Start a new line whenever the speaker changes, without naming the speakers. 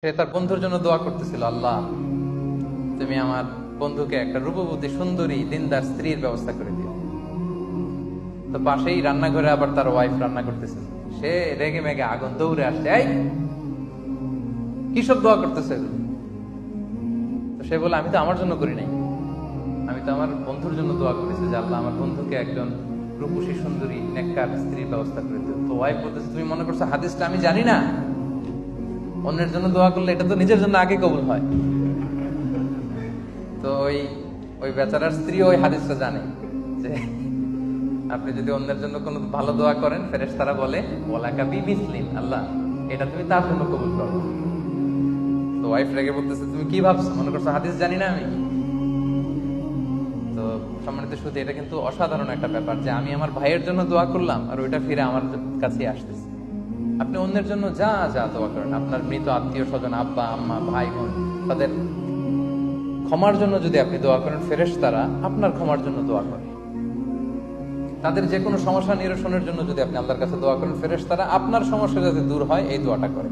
সে তার বন্ধুর জন্য দোয়া করতেছিল, আল্লাহ তুমি আমার বন্ধুকে একটা রূপবতী সুন্দরী দিনদার স্ত্রীর ব্যবস্থা করে দিও। তো পাশেই রান্নাঘরে আবার তার ওয়াইফ রান্না করতেছিল। সে রেগে মেগে আগুন দৌড়ে আসছে, এই কি সব দোয়া করতেছে এগুলো? তো সে বলে, আমি তো আমার জন্য করি নাই, আমি তো আমার বন্ধুর জন্য দোয়া করেছি যে আল্লাহ আমার বন্ধুকে একজন রূপসী সুন্দরী নেককার স্ত্রীর ব্যবস্থা করে দিও। তো ওয়াইফ বলতেছে, তুমি মনে করছো হাদিসটা আমি জানি না? অন্যের জন্য দোয়া করলে এটা তো নিজের জন্য আগে কবুল হয়। তো ওই বেচারার স্ত্রী ওই হাদিসটা জানে যে আপনি যদি অন্যের জন্য কোনো ভালো দোয়া করেন, ফেরেশতারা বলে ওয়ালাকা বিমিসলিন, আল্লাহ এটা তুমি তার জন্য কবুল করো। তো ওয়াইফ রেগে বলতেছে, তুমি কি ভাবছো, মনে করছো হাদিস জানি না আমি? তো সম্মানিত শুধু এটা কিন্তু অসাধারণ একটা ব্যাপার যে আমি আমার ভাইয়ের জন্য দোয়া করলাম আর ওইটা ফিরে আমার কাছে আসতেছে। আপনি অন্যের জন্য যা যা দোয়া করেন, আপনার মৃত আত্মীয় স্বজন, আব্বা আম্মা ভাই বোন, তাদের ক্ষমার জন্য যদি আপনি দোয়া করেন, ফেরেশতারা আপনার ক্ষমার জন্য দোয়া করে। তাদের যে কোনো সমস্যা নিরসনের জন্য যদি আপনি আল্লাহর কাছে দোয়া করেন, ফেরেশতারা আপনার সমস্যা যাতে দূর হয় এই দোয়াটা করে।